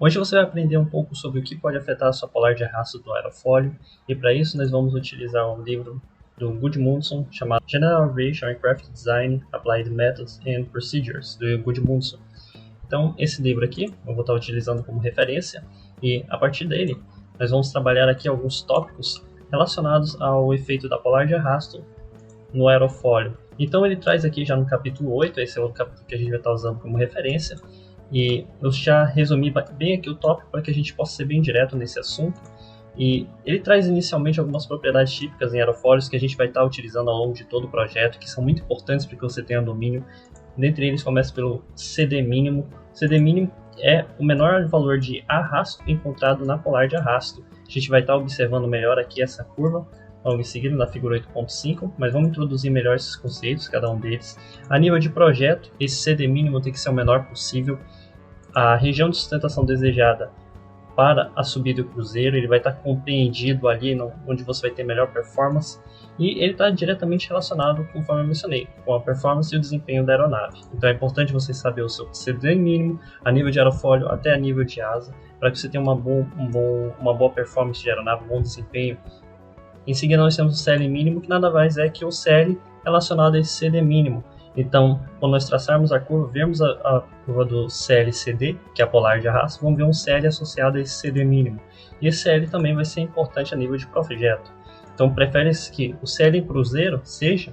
Hoje você vai aprender um pouco sobre o que pode afetar a sua polar de arrasto do aerofólio, e para isso nós vamos utilizar um livro do Gudmundsson chamado General Aviation Aircraft Design, Applied Methods and Procedures, do Gudmundsson. Então esse livro aqui eu vou estar utilizando como referência, e a partir dele nós vamos trabalhar aqui alguns tópicos relacionados ao efeito da polar de arrasto no aerofólio. Então ele traz aqui já no capítulo 8, esse é o capítulo que a gente vai estar usando como referência, e eu já resumi bem aqui o tópico para que a gente possa ser bem direto nesse assunto. E ele traz inicialmente algumas propriedades típicas em aerofólios que a gente vai estar utilizando ao longo de todo o projeto, que são muito importantes para que você tenha domínio. Dentre eles começa pelo CD mínimo. CD mínimo é o menor valor de arrasto encontrado na polar de arrasto. A gente vai estar observando melhor aqui essa curva logo em seguida na figura 8.5, mas vamos introduzir melhor esses conceitos, cada um deles. A nível de projeto, esse CD mínimo tem que ser o menor possível. A região de sustentação desejada para a subida do cruzeiro, ele vai estar compreendido ali onde você vai ter melhor performance, e ele está diretamente relacionado, conforme eu mencionei, com a performance e o desempenho da aeronave. Então é importante você saber o seu CD mínimo a nível de aerofólio até a nível de asa, para que você tenha uma boa performance de aeronave, um bom desempenho. Em seguida nós temos o CL mínimo, que nada mais é que o CL relacionado a esse CD mínimo. Então, quando nós traçarmos a curva, vemos a curva do CL-CD, que é a polar de arrasto, vamos ver um CL associado a esse CD mínimo. E esse CL também vai ser importante a nível de projeto. Então, prefere-se que o CL em cruzeiro seja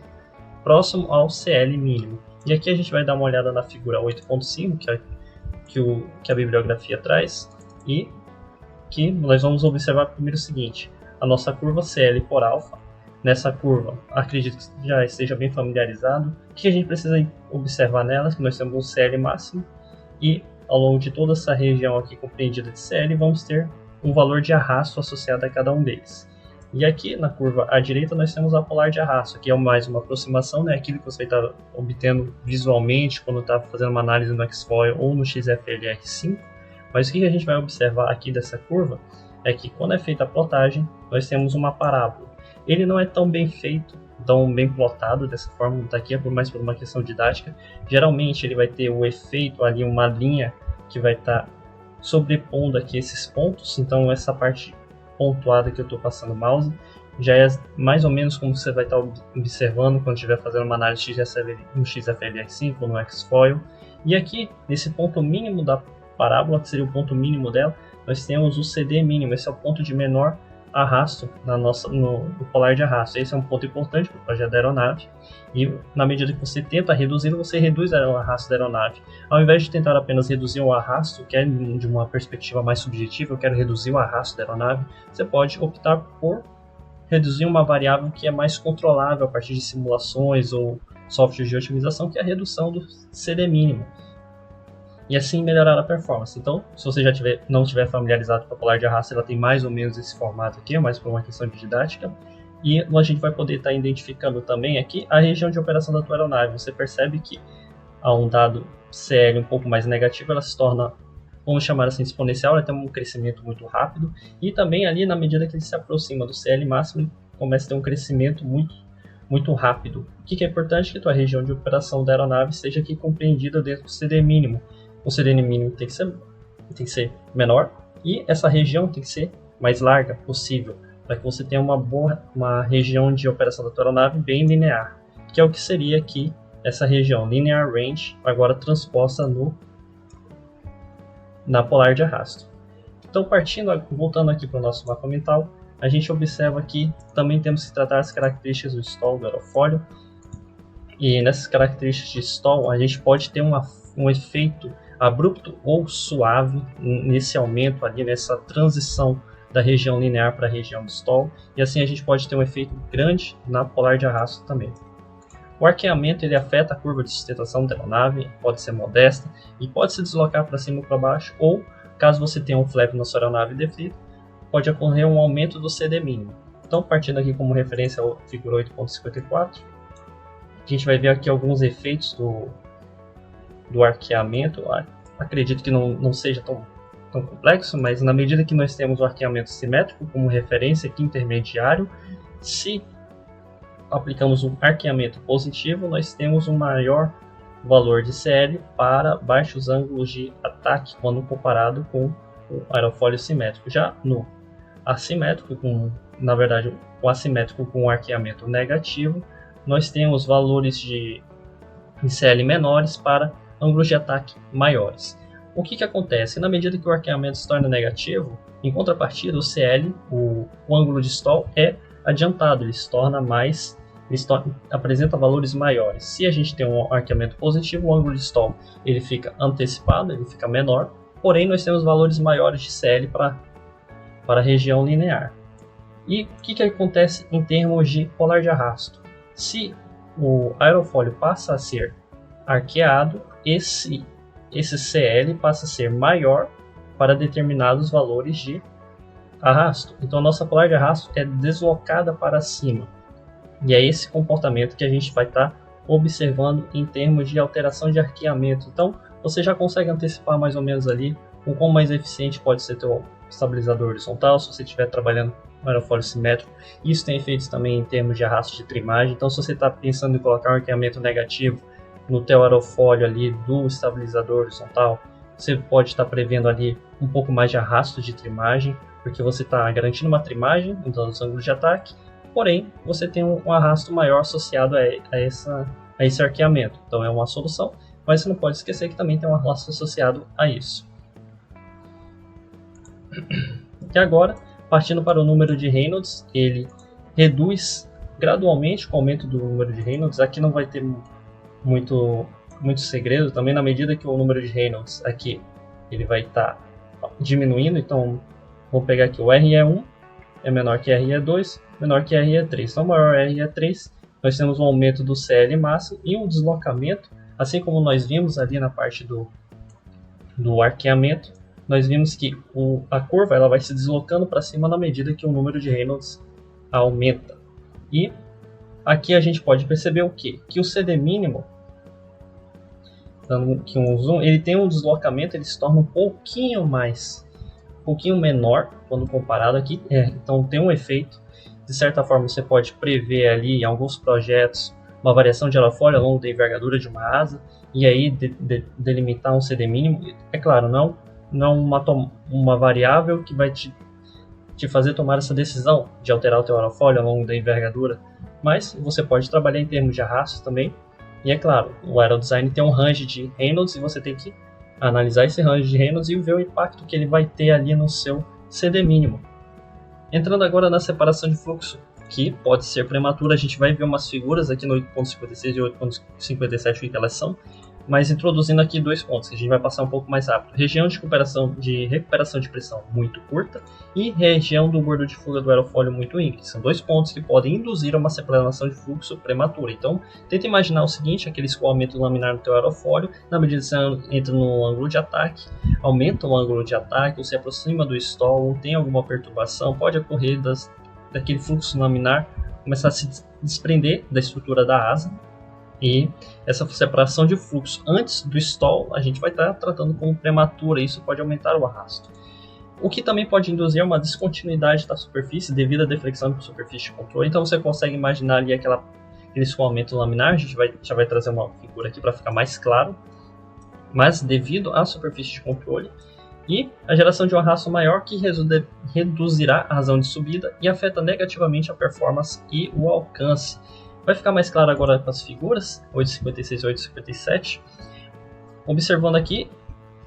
próximo ao CL mínimo. E aqui a gente vai dar uma olhada na figura 8.5, que a bibliografia traz, e que nós vamos observar primeiro o seguinte: a nossa curva CL por alfa. Nessa curva, acredito que já esteja bem familiarizado. O que a gente precisa observar nelas? Que nós temos um CL máximo, e ao longo de toda essa região aqui compreendida de CL, vamos ter um valor de arrasto associado a cada um deles. E aqui na curva à direita nós temos a polar de arrasto, que é mais uma aproximação, né? Aquilo que você vai estar obtendo visualmente quando está fazendo uma análise no Xfoil ou no XFLR5. Mas o que a gente vai observar aqui dessa curva é que quando é feita a plotagem, nós temos uma parábola. Ele não é tão bem feito, tão bem plotado dessa forma, está aqui, é mais por uma questão didática. Geralmente ele vai ter o efeito ali, uma linha que vai estar sobrepondo aqui esses pontos. Então essa parte pontuada que eu estou passando o mouse já é mais ou menos como você vai estar observando quando estiver fazendo uma análise no XFLR5 ou no Xfoil. E aqui, nesse ponto mínimo da parábola, que seria o ponto mínimo dela, nós temos o CD mínimo. Esse é o ponto de menor arrasto no polar de arrasto. Esse é um ponto importante para o projeto da aeronave, e na medida que você tenta reduzi-lo, você reduz o arrasto da aeronave. Ao invés de tentar apenas reduzir o arrasto, que é de uma perspectiva mais subjetiva, eu quero reduzir o arrasto da aeronave, você pode optar por reduzir uma variável que é mais controlável a partir de simulações ou softwares de otimização, que é a redução do CD mínimo, e assim melhorar a performance. Então, se você já não estiver familiarizado com a polar de arrasto, ela tem mais ou menos esse formato aqui, mais por uma questão de didática. E a gente vai poder estar identificando também aqui a região de operação da tua aeronave. Você percebe que a um dado CL um pouco mais negativo, ela se torna, vamos chamar assim, exponencial, ela tem um crescimento muito rápido. E também ali, na medida que ele se aproxima do CL máximo, ele começa a ter um crescimento muito rápido. O que é importante? Que a tua região de operação da aeronave seja aqui compreendida dentro do CD mínimo. O CD mínimo tem que ser menor, e essa região tem que ser mais larga possível, para que você tenha uma região de operação da tua aeronave bem linear, que é o que seria aqui essa região, Linear Range, agora transposta na polar de arrasto. Então, voltando aqui para o nosso mapa mental, a gente observa que também temos que tratar as características do stall do aerofólio, e nessas características de stall a gente pode ter um efeito abrupto ou suave nesse aumento ali, nessa transição da região linear para a região de stall, e assim a gente pode ter um efeito grande na polar de arrasto também. O arqueamento ele afeta a curva de sustentação da aeronave, pode ser modesta e pode se deslocar para cima ou para baixo, ou caso você tenha um flap na sua aeronave defeito, pode ocorrer um aumento do CD mínimo. Então, partindo aqui como referência a figura 8.54, a gente vai ver aqui alguns efeitos do arqueamento. Acredito que não seja tão complexo, mas na medida que nós temos o arqueamento simétrico como referência aqui intermediário, se aplicamos um arqueamento positivo, nós temos um maior valor de CL para baixos ângulos de ataque quando comparado com o aerofólio simétrico. Já no assimétrico, na verdade, o assimétrico com o arqueamento negativo, nós temos valores de CL menores para ângulos de ataque maiores. O que acontece? Na medida que o arqueamento se torna negativo, em contrapartida, o CL, o ângulo de stall, é adiantado, ele se torna mais, apresenta valores maiores. Se a gente tem um arqueamento positivo, o ângulo de stall ele fica antecipado, ele fica menor, porém nós temos valores maiores de CL para a região linear. E o que acontece em termos de polar de arrasto? Se o aerofólio passa a ser arqueado, esse CL passa a ser maior para determinados valores de arrasto. Então a nossa polar de arrasto é deslocada para cima. E é esse comportamento que a gente vai estar observando em termos de alteração de arqueamento. Então você já consegue antecipar mais ou menos ali o quão mais eficiente pode ser teu estabilizador horizontal, se você estiver trabalhando no aerofólio simétrico. Isso tem efeitos também em termos de arrasto de trimagem. Então se você está pensando em colocar um arqueamento negativo no teu aerofólio ali do estabilizador horizontal, você pode estar prevendo ali um pouco mais de arrasto de trimagem, porque você está garantindo uma trimagem então os ângulos de ataque, porém você tem um arrasto maior associado a esse arqueamento. Então é uma solução, mas você não pode esquecer que também tem um arrasto associado a isso. E agora, partindo para o número de Reynolds, ele reduz gradualmente com o aumento do número de Reynolds. Aqui não vai ter muito segredo, também na medida que o número de Reynolds aqui ele vai estar diminuindo. Então vou pegar aqui o RE1 é menor que RE2, menor que RE3. Então maior RE3, nós temos um aumento do CL máximo e um deslocamento, assim como nós vimos ali na parte do arqueamento. Nós vimos que a curva ela vai se deslocando para cima na medida que o número de Reynolds aumenta. E aqui a gente pode perceber o quê? Que o CD mínimo, dando aqui um zoom, ele tem um deslocamento, ele se torna um pouquinho menor quando comparado aqui. Então tem um efeito. De certa forma você pode prever ali em alguns projetos uma variação de aerofólio ao longo da envergadura de uma asa e aí delimitar um CD mínimo. É claro, não uma variável que vai te fazer tomar essa decisão de alterar o teu aerofólio ao longo da envergadura, mas você pode trabalhar em termos de arrasto também. E é claro, o aerodesign tem um range de Reynolds e você tem que analisar esse range de Reynolds e ver o impacto que ele vai ter ali no seu CD mínimo. Entrando agora na separação de fluxo, que pode ser prematura, a gente vai ver umas figuras aqui no 8.56 e 8.57 o que elas são, mas introduzindo aqui dois pontos que a gente vai passar um pouco mais rápido. Região de recuperação de pressão muito curta e região do bordo de fuga do aerofólio muito íngreme. São dois pontos que podem induzir a uma separação de fluxo prematura. Então, tenta imaginar o seguinte, aquele escoamento laminar no teu aerofólio, na medida que você entra no ângulo de ataque, aumenta o ângulo de ataque, ou se aproxima do stall, ou tem alguma perturbação, pode ocorrer daquele fluxo laminar começar a se desprender da estrutura da asa. E essa separação de fluxo antes do stall a gente vai estar tratando como prematura, e isso pode aumentar o arrasto. O que também pode induzir uma descontinuidade da superfície devido à deflexão de superfície de controle. Então você consegue imaginar ali aquele escoamento laminar, a gente já vai trazer uma figura aqui para ficar mais claro, mas devido à superfície de controle e a geração de um arrasto maior que reduzirá a razão de subida e afeta negativamente a performance e o alcance. Vai ficar mais claro agora com as figuras 8.56 e 8.57, observando aqui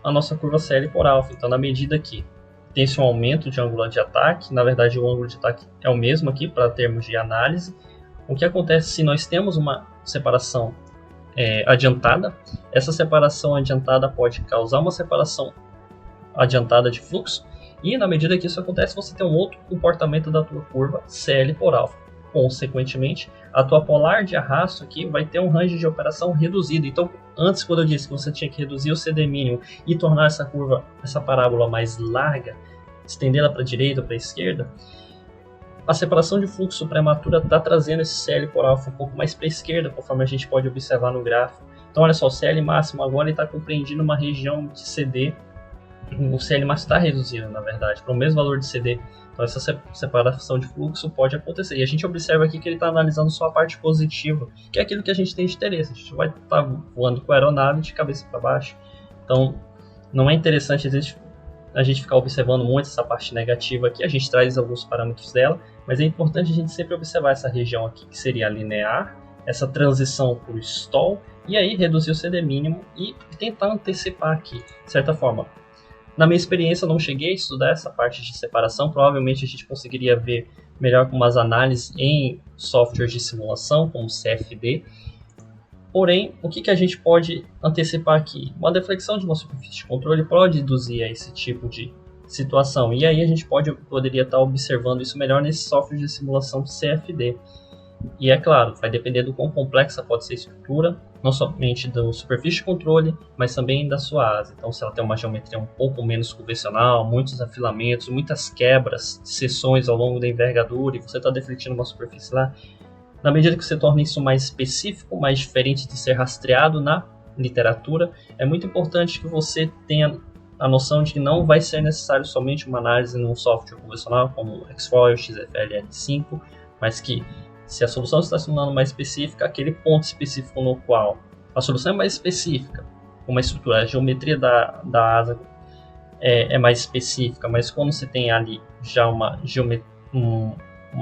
a nossa curva CL por alfa. Então, na medida que tem-se um aumento de ângulo de ataque, na verdade o ângulo de ataque é o mesmo aqui para termos de análise. O que acontece se nós temos uma separação adiantada? Essa separação adiantada pode causar uma separação adiantada de fluxo, e na medida que isso acontece, você tem um outro comportamento da tua curva CL por alfa. Consequentemente, a tua polar de arrasto aqui vai ter um range de operação reduzido. Então, antes, quando eu disse que você tinha que reduzir o CD mínimo e tornar essa curva, essa parábola mais larga, estendê-la para a direita ou para a esquerda, a separação de fluxo prematura está trazendo esse CL por alfa um pouco mais para a esquerda, conforme a gente pode observar no gráfico. Então, olha só, o CL máximo agora está compreendindo uma região de CD. O CL máximo está reduzido, na verdade, para o mesmo valor de CD. Então essa separação de fluxo pode acontecer. E a gente observa aqui que ele está analisando só a parte positiva, que é aquilo que a gente tem de interesse. A gente vai estar voando com a aeronave de cabeça para baixo. Então não é interessante, a gente ficar observando muito essa parte negativa aqui, a gente traz alguns parâmetros dela, mas é importante a gente sempre observar essa região aqui, que seria a linear, essa transição para o stall, e aí reduzir o CD mínimo e tentar antecipar aqui, de certa forma. Na minha experiência, eu não cheguei a estudar essa parte de separação, provavelmente a gente conseguiria ver melhor com umas análises em softwares de simulação, como CFD. Porém, o que a gente pode antecipar aqui? Uma deflexão de uma superfície de controle pode induzir a esse tipo de situação, e aí a gente poderia estar observando isso melhor nesse software de simulação CFD. E é claro, vai depender do quão complexa pode ser a estrutura, não somente da superfície de controle, mas também da sua asa. Então, se ela tem uma geometria um pouco menos convencional, muitos afilamentos, muitas quebras, seções ao longo da envergadura, e você está defletindo uma superfície lá, na medida que você torna isso mais específico, mais diferente de ser rastreado na literatura, é muito importante que você tenha a noção de que não vai ser necessário somente uma análise num software convencional, como o Xfoil, XFLN5, mas que se a solução está se tornando mais específica, aquele ponto específico no qual a solução é mais específica, uma estrutura, a geometria da asa é mais específica, mas quando você tem ali já uma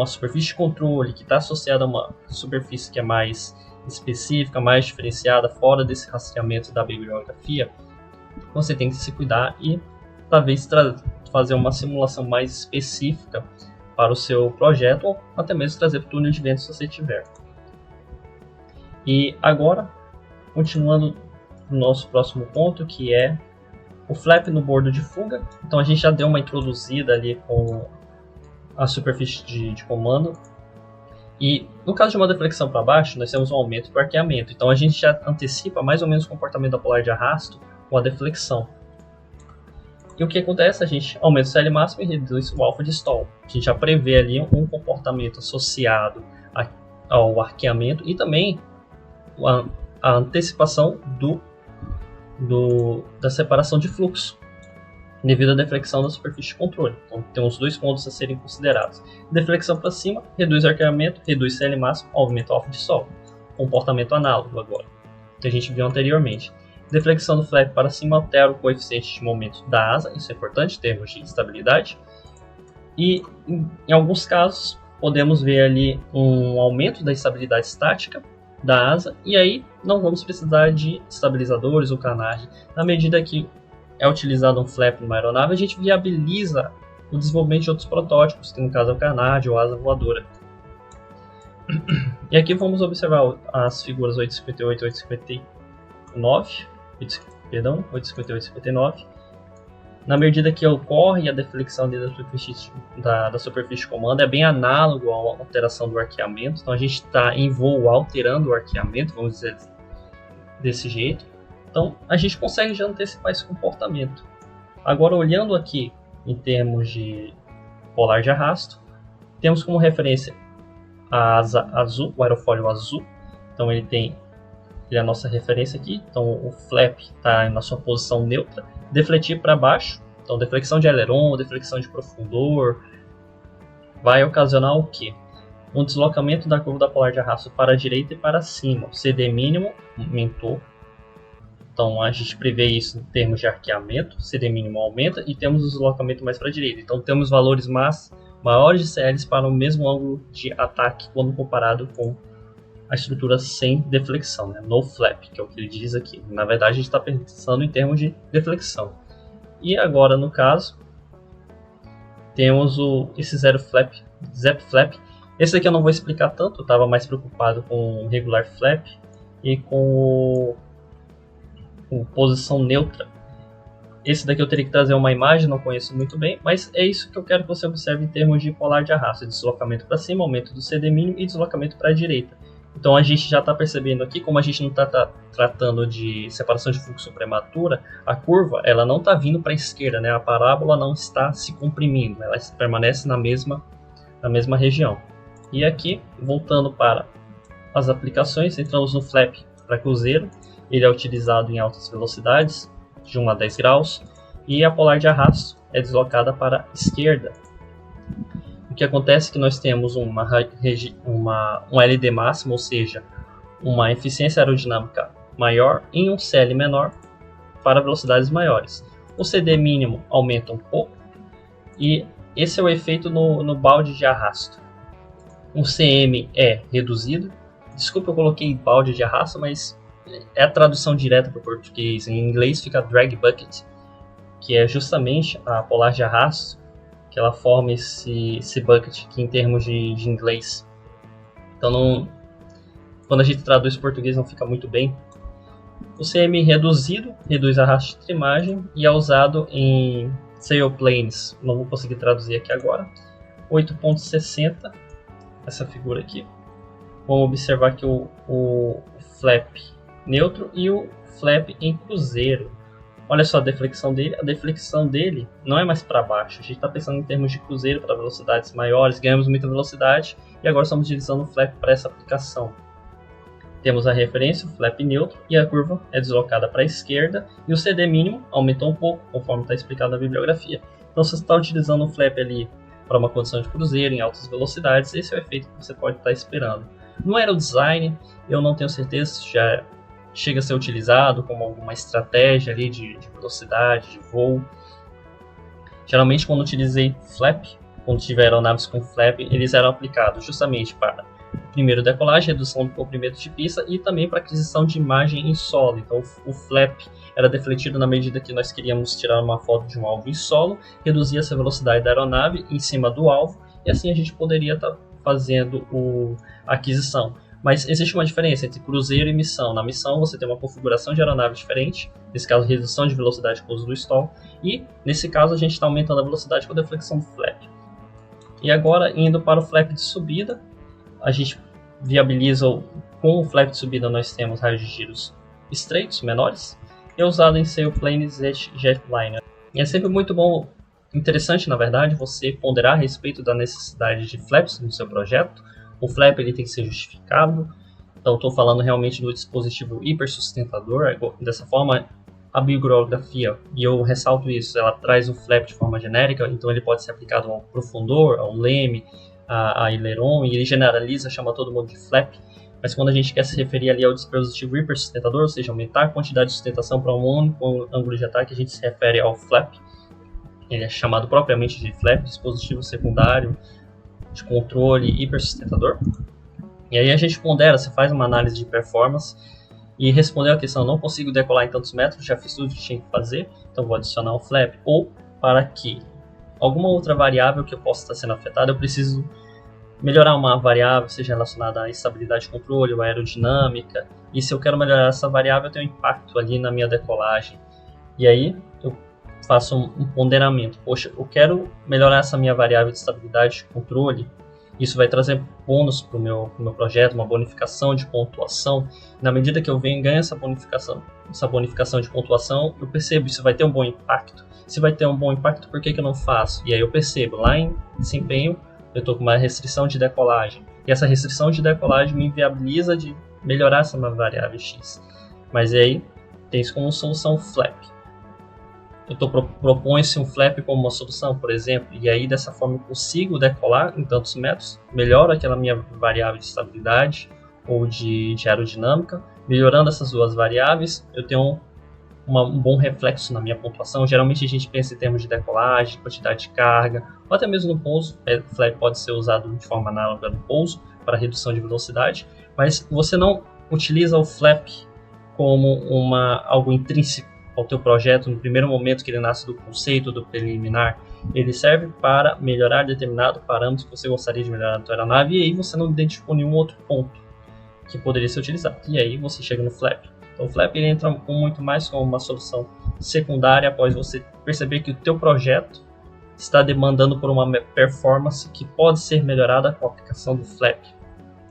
superfície de controle que está associada a uma superfície que é mais específica, mais diferenciada, fora desse rastreamento da bibliografia, você tem que se cuidar e talvez fazer uma simulação mais específica para o seu projeto, ou até mesmo trazer para o túnel de vento se você tiver. E agora, continuando no nosso próximo ponto, que é o flap no bordo de fuga. Então a gente já deu uma introduzida ali com a superfície de comando. E no caso de uma deflexão para baixo, nós temos um aumento do arqueamento. Então a gente já antecipa mais ou menos o comportamento da polar de arrasto com a deflexão. E o que acontece? A gente aumenta o CL máximo e reduz o alfa de stall. A gente já prevê ali um comportamento associado ao arqueamento e também a antecipação da separação de fluxo devido à deflexão da superfície de controle. Então tem os dois pontos a serem considerados. Deflexão para cima, reduz o arqueamento, reduz CL máximo, aumenta o alfa de stall. Comportamento análogo agora, que a gente viu anteriormente. Deflexão do flap para cima altera o coeficiente de momento da asa, isso é importante em termos de estabilidade. E em alguns casos podemos ver ali um aumento da estabilidade estática da asa, e aí não vamos precisar de estabilizadores ou canagem. Na medida que é utilizado um flap numa aeronave, a gente viabiliza o desenvolvimento de outros protótipos, que no caso é o canagem ou asa voadora. E aqui vamos observar as figuras 858 e 859. 858 e 59. Na medida que ocorre a deflexão da superfície de comando, é bem análogo à alteração do arqueamento. Então a gente está em voo alterando o arqueamento, vamos dizer desse jeito. Então a gente consegue já antecipar esse comportamento. Agora, olhando aqui em termos de polar de arrasto, temos como referência a asa azul, o aerofólio azul. Então ele é a nossa referência aqui. Então o flap está na sua posição neutra. Defletir para baixo, então deflexão de aileron, deflexão de profundor, vai ocasionar o quê? Um deslocamento da curva da polar de arrasto para a direita e para cima. O CD mínimo aumentou. Então a gente prevê isso em termos de arqueamento, CD mínimo aumenta e temos o deslocamento mais para a direita. Então temos valores maiores de CLs para o mesmo ângulo de ataque quando comparado com a estrutura sem deflexão, né? No flap, que é o que ele diz aqui. Na verdade, a gente está pensando em termos de deflexão. E agora, no caso, temos esse Zep Flap. Esse aqui eu não vou explicar tanto, eu estava mais preocupado com o regular flap e com posição neutra. Esse daqui eu teria que trazer uma imagem, não conheço muito bem, mas é isso que eu quero que você observe em termos de polar de arrasto. Deslocamento para cima, aumento do CD mínimo e deslocamento para a direita. Então a gente já está percebendo aqui, como a gente não está tratando de separação de fluxo prematura, a curva ela não está vindo para a esquerda, né? A parábola não está se comprimindo, ela permanece na mesma região. E aqui, voltando para as aplicações, entramos no flap para cruzeiro. Ele é utilizado em altas velocidades, de 1 a 10 graus, e a polar de arrasto é deslocada para a esquerda. O que acontece é que nós temos um LD máximo, ou seja, uma eficiência aerodinâmica maior em um CL menor para velocidades maiores. O CD mínimo aumenta um pouco, e esse é o efeito no balde de arrasto. O CM é reduzido. Desculpa, eu coloquei balde de arrasto, mas é a tradução direta para o português. Em inglês fica drag bucket, que é justamente a polar de arrasto, que ela forma esse bucket aqui em termos de inglês. Então, quando a gente traduz para português, não fica muito bem. O CM reduzido reduz arrasto de trimagem e é usado em sailplanes. Não vou conseguir traduzir aqui agora. 8.60, essa figura aqui. Vamos observar aqui o flap neutro e o flap em cruzeiro. Olha só a deflexão dele. A deflexão dele não é mais para baixo. A gente está pensando em termos de cruzeiro para velocidades maiores. Ganhamos muita velocidade e agora estamos utilizando o flap para essa aplicação. Temos a referência, o flap neutro, e a curva é deslocada para a esquerda. E o CD mínimo aumentou um pouco, conforme está explicado na bibliografia. Então, se você está utilizando o flap ali para uma condição de cruzeiro em altas velocidades, esse é o efeito que você pode estar esperando. No aerodesign, eu não tenho certeza se já chega a ser utilizado como alguma estratégia ali de velocidade, de voo. Geralmente, quando utilizei flap, quando tiver aeronaves com flap, eles eram aplicados justamente para primeiro decolagem, redução do comprimento de pista e também para aquisição de imagem em solo. Então o flap era defletido na medida que nós queríamos tirar uma foto de um alvo em solo, reduzia-se a velocidade da aeronave em cima do alvo e assim a gente poderia estar fazendo a aquisição. Mas existe uma diferença entre cruzeiro e missão. Na missão você tem uma configuração de aeronave diferente, nesse caso redução de velocidade com o uso do stall, e nesse caso a gente está aumentando a velocidade com a deflexão do flap. E agora indo para o flap de subida, a gente viabiliza, com o flap de subida nós temos raios de giros estreitos, menores, e é usado em sailplanes e jetliner. E é sempre muito bom, interessante na verdade, você ponderar a respeito da necessidade de flaps no seu projeto. O flap ele tem que ser justificado, então estou falando realmente do dispositivo hipersustentador. Dessa forma, a bibliografia, e eu ressalto isso, ela traz o flap de forma genérica, então ele pode ser aplicado ao profundor, ao leme, a aileron, e ele generaliza, chama todo mundo de flap, mas quando a gente quer se referir ali ao dispositivo hipersustentador, ou seja, aumentar a quantidade de sustentação para um único ângulo de ataque, a gente se refere ao flap. Ele é chamado propriamente de flap, dispositivo secundário de controle hipersustentador. E aí a gente pondera, você faz uma análise de performance e respondeu a questão: não consigo decolar em tantos metros, já fiz tudo que tinha que fazer, então vou adicionar o flap. Ou para que alguma outra variável que eu possa estar sendo afetada, eu preciso melhorar uma variável, seja relacionada à estabilidade de controle ou aerodinâmica, e se eu quero melhorar essa variável, eu tenho um impacto ali na minha decolagem. E aí eu faço um ponderamento. Poxa, eu quero melhorar essa minha variável de estabilidade de controle, isso vai trazer bônus para o meu projeto, uma bonificação de pontuação. Na medida que eu ganho essa bonificação de pontuação, eu percebo isso vai ter um bom impacto. Se vai ter um bom impacto, por que eu não faço? E aí eu percebo, lá em desempenho, eu estou com uma restrição de decolagem. E essa restrição de decolagem me inviabiliza de melhorar essa variável X. Mas aí, tem isso como solução flap. Eu propõe-se um flap como uma solução, por exemplo, e aí dessa forma eu consigo decolar em tantos metros, melhoro aquela minha variável de estabilidade ou de aerodinâmica. Melhorando essas duas variáveis, eu tenho um bom reflexo na minha pontuação. Geralmente a gente pensa em termos de decolagem, quantidade de carga, ou até mesmo no pouso. O flap pode ser usado de forma análoga no pouso para redução de velocidade, mas você não utiliza o flap como algo intrínseco ao teu projeto no primeiro momento que ele nasce do conceito, do preliminar. Ele serve para melhorar determinado parâmetro que você gostaria de melhorar na tua aeronave, e aí você não identificou nenhum outro ponto que poderia ser utilizado. E aí você chega no flap. Então o flap ele entra muito mais como uma solução secundária após você perceber que o teu projeto está demandando por uma performance que pode ser melhorada com a aplicação do flap.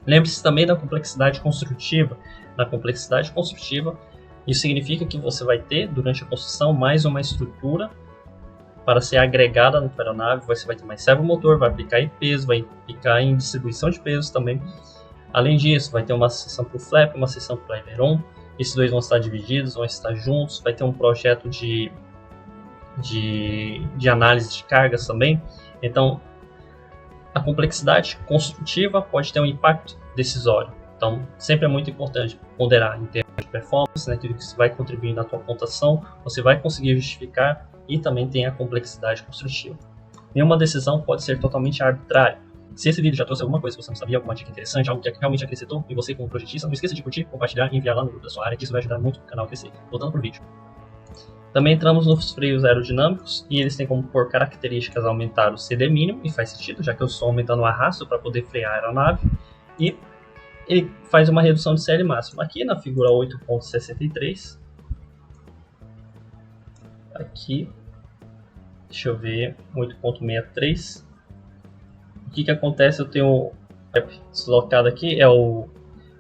Lembre-se também da complexidade construtiva. Na complexidade construtiva, isso significa que você vai ter, durante a construção, mais uma estrutura para ser agregada na tua aeronave. Você vai ter mais servomotor, vai aplicar em peso, vai aplicar em distribuição de pesos também. Além disso, vai ter uma seção para o flap, uma seção para o aileron. Esses dois vão estar divididos, vão estar juntos. Vai ter um projeto de análise de cargas também. Então, a complexidade construtiva pode ter um impacto decisório. Então, sempre é muito importante ponderar em termos de performance, né, aquilo que você vai contribuir na tua pontuação, você vai conseguir justificar e também tem a complexidade construtiva. Nenhuma decisão pode ser totalmente arbitrária. Se esse vídeo já trouxe alguma coisa que você não sabia, alguma dica interessante, algo que realmente acrescentou em você como projetista, não esqueça de curtir, compartilhar e enviar lá no grupo da sua área, que isso vai ajudar muito o canal a crescer. Voltando pro vídeo. Também entramos nos freios aerodinâmicos, e eles têm como por características aumentar o CD mínimo, e faz sentido, já que eu estou aumentando o arrasto para poder frear a aeronave, e ele faz uma redução de CL máximo. Aqui na figura 8.63, aqui, deixa eu ver, 8.63, o que acontece? Eu tenho o flap deslocado aqui, é o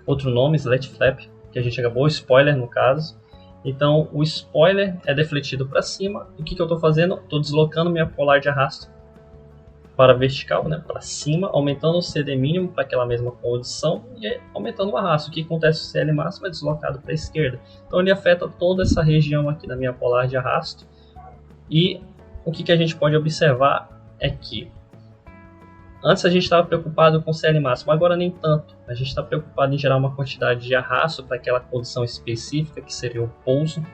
outro nome, slat flap, que a gente acabou, spoiler no caso. Então o spoiler é defletido para cima, e o que eu estou fazendo? Estou deslocando minha polar de arrasto para vertical, né, para cima, aumentando o CD mínimo para aquela mesma condição e aumentando o arrasto. O que acontece? O CL máximo é deslocado para a esquerda, então ele afeta toda essa região aqui da minha polar de arrasto. E o que a gente pode observar é que antes a gente estava preocupado com o CL máximo, agora nem tanto. A gente está preocupado em gerar uma quantidade de arrasto para aquela condição específica, que seria o pouso,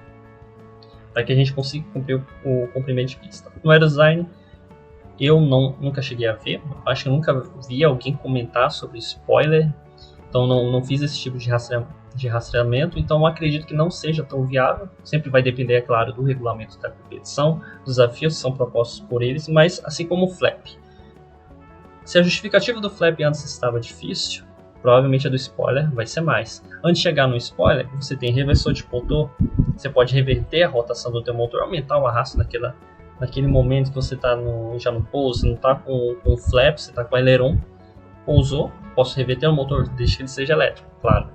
para que a gente consiga cumprir o comprimento de pista. No aerodesign, eu nunca cheguei a ver, acho que eu nunca vi alguém comentar sobre spoiler, então não fiz esse tipo de rastreamento, então eu acredito que não seja tão viável. Sempre vai depender, é claro, do regulamento da competição, dos desafios que são propostos por eles, mas assim como o flap. Se a justificativa do flap antes estava difícil, provavelmente a do spoiler vai ser mais. Antes de chegar no spoiler, você tem reversor de motor, você pode reverter a rotação do teu motor, aumentar o arrasto naquele momento que você está já no pouso, você não está com o flap, você está com o aileron, pousou, posso reverter o motor, desde que ele seja elétrico, claro.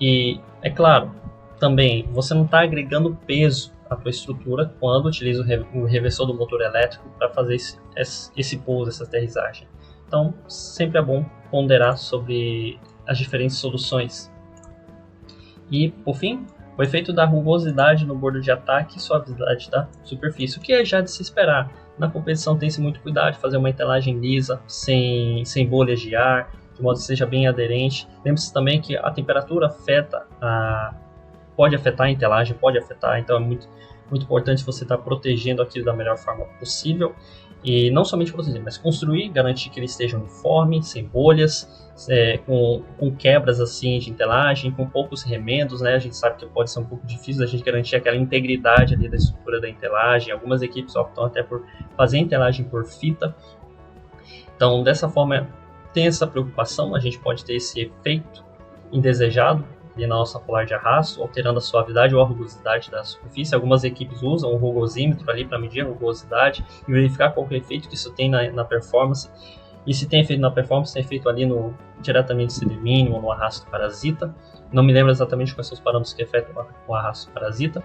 E, é claro, também, você não está agregando peso à tua estrutura quando utiliza o reversor do motor elétrico para fazer esse pouso, essa aterrissagem. Então, sempre é bom ponderar sobre as diferentes soluções. E, por fim, o efeito da rugosidade no bordo de ataque e suavidade da superfície, o que é já de se esperar. Na competição tem-se muito cuidado de fazer uma entelagem lisa, sem bolhas de ar, de modo que seja bem aderente. Lembre-se também que a temperatura pode afetar a entelagem, então é muito importante você estar protegendo aquilo da melhor forma possível. E não somente proteger, mas construir, garantir que ele esteja uniforme, sem bolhas, com quebras assim de entelagem, com poucos remendos, né? A gente sabe que pode ser um pouco difícil a gente garantir aquela integridade ali da estrutura da entelagem. Algumas equipes optam até por fazer a entelagem por fita. Então, dessa forma, tem essa preocupação, a gente pode ter esse efeito indesejado ali na nossa polar de arrasto, alterando a suavidade ou a rugosidade da superfície. Algumas equipes usam o rugosímetro ali para medir a rugosidade e verificar qual é o efeito que isso tem na performance. E se tem efeito na performance, tem efeito ali diretamente no CD mínimo, no arrasto parasita. Não me lembro exatamente quais são os parâmetros que afetam o arrasto parasita,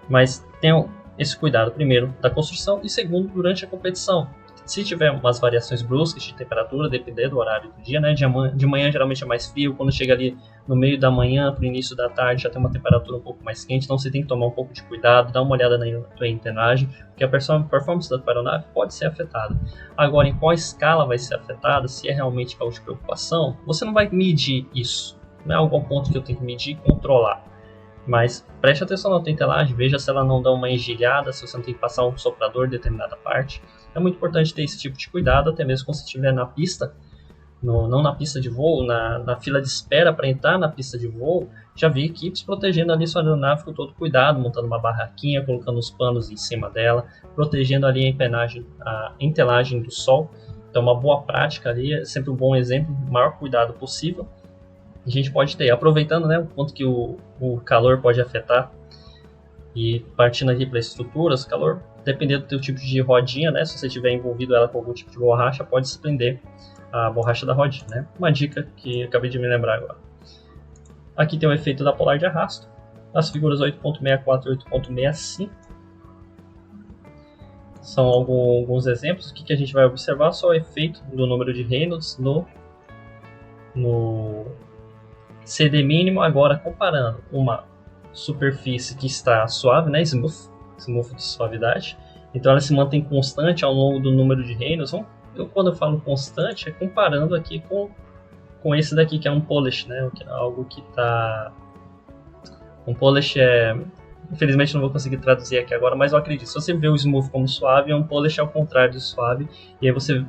mas tenham esse cuidado, primeiro, da construção e segundo, durante a competição. Se tiver umas variações bruscas de temperatura, dependendo do horário do dia, né? De manhã geralmente é mais frio, quando chega ali no meio da manhã para o início da tarde já tem uma temperatura um pouco mais quente, então você tem que tomar um pouco de cuidado, dar uma olhada na tua entenagem, porque a performance da tua aeronave pode ser afetada. Agora, em qual escala vai ser afetada, se é realmente algo de preocupação, você não vai medir isso, não é algum ponto que eu tenho que medir e controlar. Mas preste atenção na tua entelagem, veja se ela não dá uma engelhada, se você não tem que passar um soprador em determinada parte. É muito importante ter esse tipo de cuidado, até mesmo quando você estiver na pista, não na pista de voo, na fila de espera para entrar na pista de voo. Já vi equipes protegendo ali sua aeronave com todo cuidado, montando uma barraquinha, colocando os panos em cima dela, protegendo ali a entelagem do sol. Então uma boa prática ali, é sempre um bom exemplo, o maior cuidado possível. A gente pode ter, aproveitando, né, o quanto que o calor pode afetar, e partindo aqui para estruturas, calor, dependendo do teu tipo de rodinha, né, se você tiver envolvido ela com algum tipo de borracha, pode desprender a borracha da rodinha, né? Uma dica que eu acabei de me lembrar agora. Aqui tem o efeito da polar de arrasto, as figuras 8.64 e 8.65. São alguns exemplos. O que a gente vai observar? Só o efeito do número de Reynolds no CD mínimo, agora comparando uma superfície que está suave, né, smooth de suavidade, então ela se mantém constante ao longo do número de Reynolds. Quando eu falo constante, é comparando aqui com esse daqui, que é um polish, né, algo que está... Um polish é infelizmente não vou conseguir traduzir aqui agora, mas eu acredito, se você vê o smooth como suave, é um polish ao contrário do suave, e aí você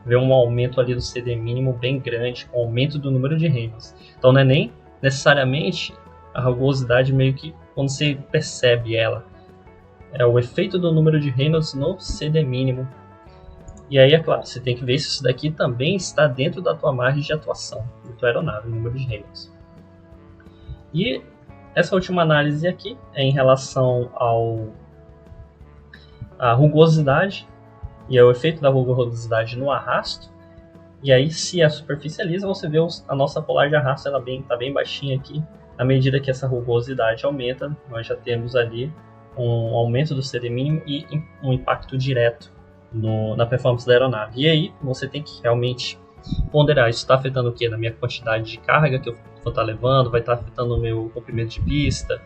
vê um aumento ali do CD mínimo bem grande, com aumento do número de Reynolds. Então não é nem necessariamente a rugosidade, meio que quando você percebe ela, é o efeito do número de Reynolds no CD mínimo. E aí, é claro, você tem que ver se isso daqui também está dentro da tua margem de atuação da tua aeronave, o número de Reynolds. E essa última análise aqui é em relação à rugosidade e ao efeito da rugosidade no arrasto. E aí, se a superfície é lisa, você vê a nossa polar de arrasto, ela está bem baixinha aqui. À medida que essa rugosidade aumenta, nós já temos ali um aumento do CD mínimo e um impacto direto na performance da aeronave. E aí, você tem que realmente ponderar, isso está afetando o que? Na minha quantidade de carga que eu vou estar levando, vai estar afetando o meu comprimento de pista.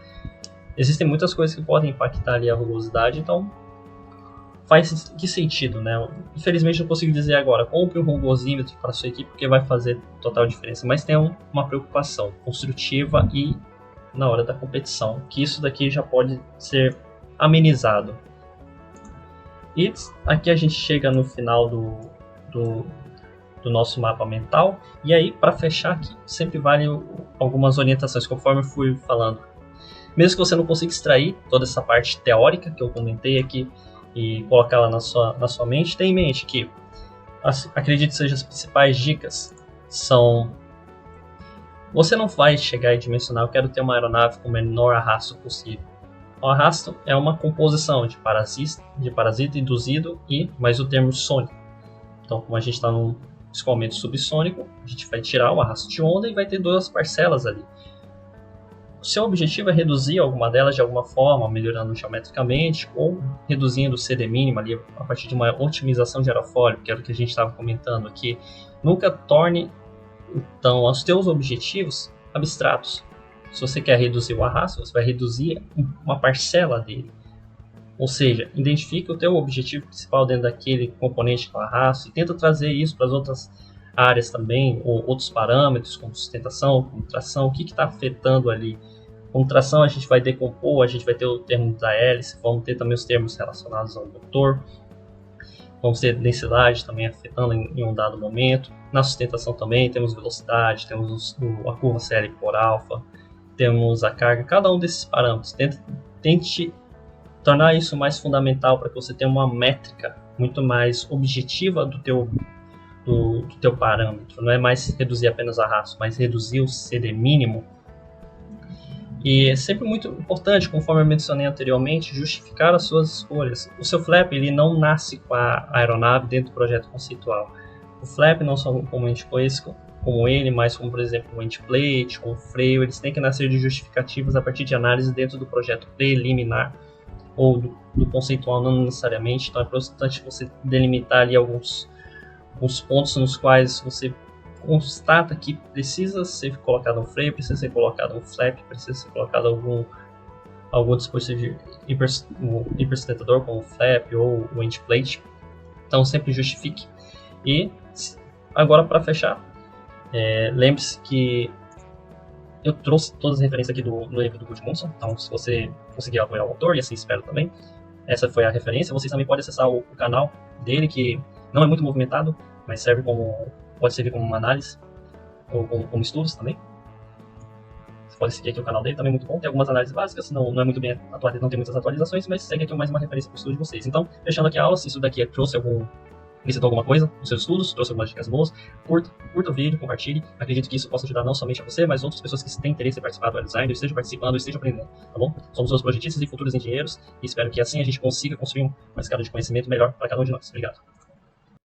Existem muitas coisas que podem impactar ali a rugosidade, então faz que sentido, né? Infelizmente não consigo dizer agora, compre um rugosímetro para a sua equipe porque vai fazer total diferença, mas tem uma preocupação construtiva e na hora da competição, que isso daqui já pode ser amenizado. E aqui a gente chega no final do nosso mapa mental, e aí para fechar aqui, sempre vale algumas orientações, conforme eu fui falando. Mesmo que você não consiga extrair toda essa parte teórica que eu comentei aqui, e colocar ela na sua mente, tenha em mente que, acredito que sejam as principais dicas, são: você não vai chegar e dimensionar, eu quero ter uma aeronave com o menor arrasto possível. O arrasto é uma composição de parasita induzido e mais o termo sônico. Então, como a gente está num escoamento subsônico, a gente vai tirar o arrasto de onda e vai ter duas parcelas ali. O seu objetivo é reduzir alguma delas de alguma forma, melhorando geometricamente ou reduzindo o CD mínimo ali a partir de uma otimização de aerofólio, que era o que a gente estava comentando aqui. Nunca torne, então, os teus objetivos abstratos. Se você quer reduzir o arrasto, você vai reduzir uma parcela dele. Ou seja, identifique o teu objetivo principal dentro daquele componente com arrasto e tenta trazer isso para as outras áreas também, ou outros parâmetros, como sustentação, como tração, o que está afetando ali. Com tração a gente vai decompor, a gente vai ter o termo da hélice, vamos ter também os termos relacionados ao motor, vamos ter densidade também afetando em um dado momento. Na sustentação também temos velocidade, temos a curva CL por alfa, temos a carga, cada um desses parâmetros. Tente tornar isso mais fundamental para que você tenha uma métrica muito mais objetiva do teu parâmetro. Não é mais reduzir apenas arrasto, mas reduzir o CD mínimo. E é sempre muito importante, conforme eu mencionei anteriormente, justificar as suas escolhas. O seu flap ele não nasce com a aeronave dentro do projeto conceitual. O flap não só comumente como ele, mas como, por exemplo, o endplate, com o freio, eles têm que nascer de justificativas a partir de análise dentro do projeto preliminar ou do conceitual, não necessariamente. Então é importante você delimitar ali alguns pontos nos quais você constata que precisa ser colocado um freio, precisa ser colocado um flap, precisa ser colocado algum dispositivo hipersustentador como o flap ou o endplate. Então sempre justifique. E agora, para fechar, lembre-se que eu trouxe todas as referências aqui do livro do Gudmundsson. Então, se você conseguir apoiar o autor, e assim espero também, essa foi a referência. Vocês também podem acessar o canal dele, que não é muito movimentado, mas pode servir como uma análise ou como estudos também. Você pode seguir aqui o canal dele, também é muito bom. Tem algumas análises básicas, não é muito bem atualizado, não tem muitas atualizações, mas segue aqui mais uma referência para o estudo de vocês. Então, fechando aqui a aula, se isso daqui trouxe acrescentou alguma coisa nos seus estudos, trouxe algumas dicas boas, curta o vídeo, compartilhe. Acredito que isso possa ajudar não somente a você, mas outras pessoas que têm interesse em participar do design, estejam participando, estejam aprendendo, tá bom? Somos os projetistas e futuros engenheiros e espero que assim a gente consiga construir uma escala de conhecimento melhor para cada um de nós. Obrigado.